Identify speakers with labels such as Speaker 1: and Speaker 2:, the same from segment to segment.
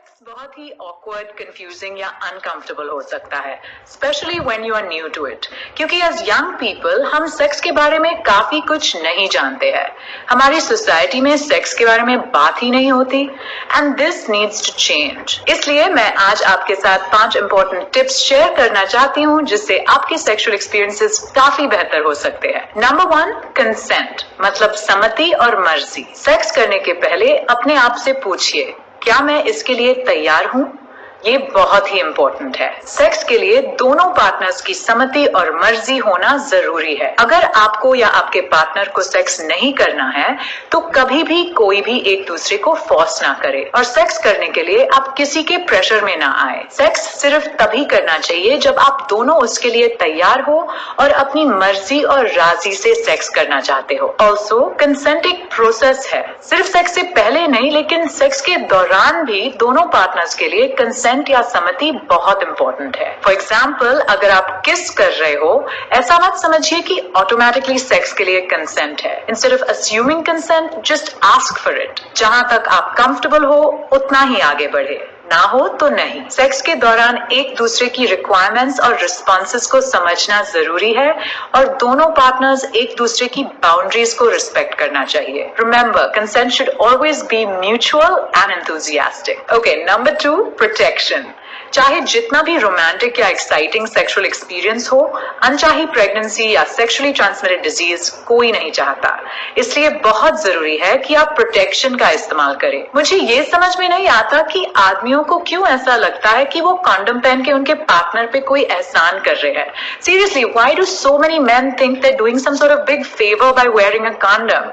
Speaker 1: Sex बहुत ही awkward, confusing या अनकंफर्टेबल हो सकता है, especially when you are new to it, क्योंकि एज यंग पीपल हम सेक्स के बारे में काफी कुछ नहीं जानते हैं। हमारी सोसाइटी में सेक्स के बारे में बात ही नहीं होती and this needs to change. इसलिए मैं आज आपके साथ 5 इंपॉर्टेंट टिप्स शेयर करना चाहती हूँ जिससे आपके सेक्सुअल एक्सपीरियंसेस काफी बेहतर हो सकते हैं। नंबर 1, कंसेंट, मतलब सहमति और मर्जी। सेक्स करने के पहले अपने आप से पूछिए, क्या मैं इसके लिए तैयार हूं? ये बहुत ही इंपॉर्टेंट है। सेक्स के लिए दोनों पार्टनर्स की सहमति और मर्जी होना जरूरी है। अगर आपको या आपके पार्टनर को सेक्स नहीं करना है तो कभी भी कोई भी एक दूसरे को फोर्स ना करे और सेक्स करने के लिए आप किसी के प्रेशर में ना आए। सेक्स सिर्फ तभी करना चाहिए जब आप दोनों उसके लिए तैयार हो और अपनी मर्जी और राजी से सेक्स करना चाहते हो। ऑल्सो कंसेंट एक प्रोसेस है, सिर्फ सेक्स से पहले नहीं लेकिन सेक्स के दौरान भी दोनों पार्टनर्स के लिए कंसेंट या सहमति बहुत इंपॉर्टेंट है। फॉर एग्जाम्पल, अगर आप किस कर रहे हो, ऐसा मत समझिए कि ऑटोमेटिकली सेक्स के लिए कंसेंट है। Instead of assuming consent, just ask for it. जहां तक आप कंफर्टेबल हो उतना ही आगे बढ़े, ना हो तो नहीं। सेक्स के दौरान एक दूसरे की रिक्वायरमेंट्स और रिस्पॉन्सेस को समझना जरूरी है और दोनों पार्टनर्स एक दूसरे की बाउंड्रीज को रिस्पेक्ट करना चाहिए। Remember, consent should always be mutual and enthusiastic. Okay, number 2, protection. चाहे जितना भी रोमांटिक या एक्साइटिंग सेक्सुअल एक्सपीरियंस हो, अनचाही प्रेगनेंसी या सेक्सुअली ट्रांसमिटेड डिजीज कोई नहीं चाहता। इसलिए बहुत जरूरी है कि आप प्रोटेक्शन का इस्तेमाल करें। मुझे ये समझ में नहीं आता कि आदमियों को क्यों ऐसा लगता है कि वो कॉन्डम पहन के उनके पार्टनर पे कोई एहसान कर रहे हैं। Seriously, why do so many men think they doing some sort of big favour by wearing a condom?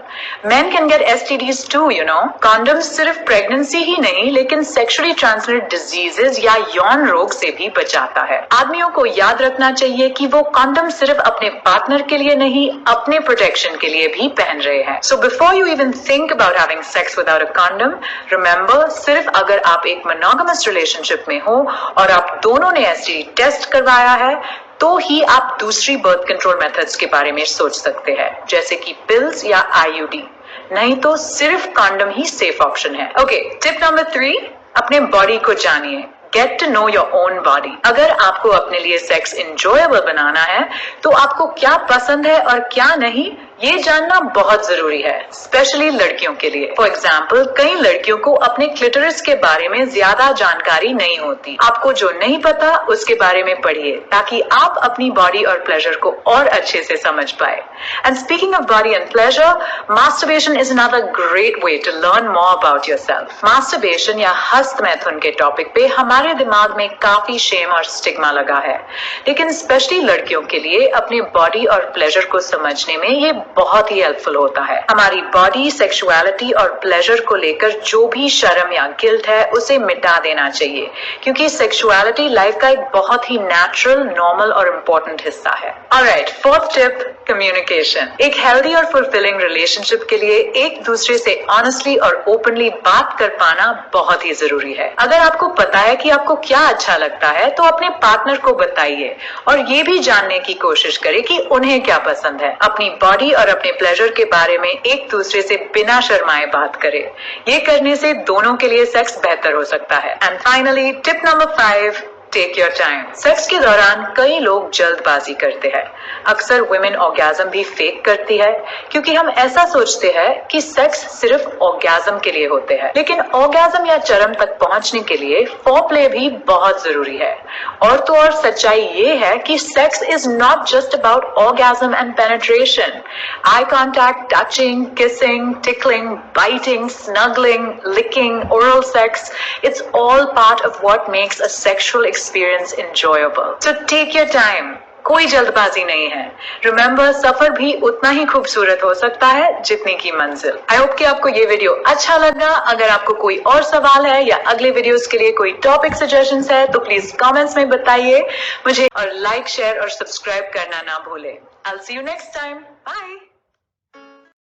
Speaker 1: Men can get STDs too, you know. Condom सिर्फ प्रेगनेंसी ही नहीं लेकिन सेक्सुअली ट्रांसमिटेड डिजीजेस या यौन रोग से भी बचाता है। आदमियों को याद रखना चाहिए कि वो कॉन्डम सिर्फ अपने पार्टनर के लिए नहीं, अपने प्रोटेक्शन के लिए भी पहन रहे हैं। So before you even think about having sex without a condom, remember, सिर्फ अगर आप एक मोनोगमस रिलेशनशिप में हो और आप दोनों ने एसटीडी टेस्ट करवाया है तो ही आप दूसरी बर्थ कंट्रोल मेथड्स के बारे में सोच सकते हैं, जैसे कि पिल्स या आईयूडी। नहीं तो सिर्फ कॉन्डम ही सेफ ऑप्शन है। ओके, टिप नंबर 3, अपने बॉडी को जानिए। Get to know your own body. अगर आपको अपने लिए सेक्स enjoyable बनाना है तो आपको क्या पसंद है और क्या नहीं, ये जानना बहुत जरूरी है, स्पेशली लड़कियों के लिए। फॉर एग्जाम्पल, कई लड़कियों को अपने क्लिटोरिस के बारे में ज्यादा जानकारी नहीं होती। आपको जो नहीं पता उसके बारे में पढ़िए ताकि आप अपनी बॉडी और प्लेजर को और अच्छे से समझ पाए। And speaking of body and pleasure, masturbation is another great way to learn more about yourself. Masturbation या हस्त मैथुन के टॉपिक पे हमारे दिमाग में काफी शेम और स्टिग्मा लगा है, लेकिन स्पेशली लड़कियों के लिए अपनी बॉडी और प्लेजर को समझने में ये बहुत ही हेल्पफुल होता है। हमारी बॉडी, सेक्सुअलिटी और प्लेजर को लेकर जो भी शर्म या गिल्ट है उसे मिटा देना चाहिए, क्योंकि सेक्सुअलिटी लाइफ का एक बहुत ही नेचुरल, नॉर्मल और इम्पोर्टेंट हिस्सा है। Alright, 4th tip, communication. एक हेल्दी और फुलफिलिंग रिलेशनशिप के लिए एक दूसरे से ऑनेस्टली और ओपनली बात कर पाना बहुत ही जरूरी है। अगर आपको पता है कि आपको क्या अच्छा लगता है तो अपने पार्टनर को बताइए और ये भी जानने की कोशिश करें कि उन्हें क्या पसंद है। अपनी बॉडी और अपने प्लेजर के बारे में एक दूसरे से बिना शर्माए बात करें। ये करने से दोनों के लिए सेक्स बेहतर हो सकता है। And finally, tip number 5, take your time. Sex के दौरान कई लोग जल्दबाजी करते हैं। अक्सर वुमेन ऑर्गेज्म भी फेक करती है क्योंकि हम ऐसा सोचते हैं कि सेक्स सिर्फ ऑर्गेज्म के लिए होते हैं, लेकिन ऑर्गेज्म या चरम तक पहुंचने के लिए फोरप्ले भी बहुत जरूरी है। और तो और सच्चाई ये है कि sex is not just about orgasm and penetration. Eye contact, touching, kissing, tickling, biting, snuggling, licking, oral sex, it's all part of what makes a sexual experience enjoyable. So take your time. कोई जल्दबाजी नहीं है। Remember, सफर भी उतना ही खूबसूरत हो सकता है जितनी की मंजिल। आई होप कि आपको ये वीडियो अच्छा लगा। अगर आपको कोई और सवाल है या अगले वीडियोस के लिए कोई टॉपिक सजेशंस है तो प्लीज कमेंट्स में बताइए मुझे, और लाइक, शेयर और सब्सक्राइब करना ना भूले। I'll see you next time. Bye.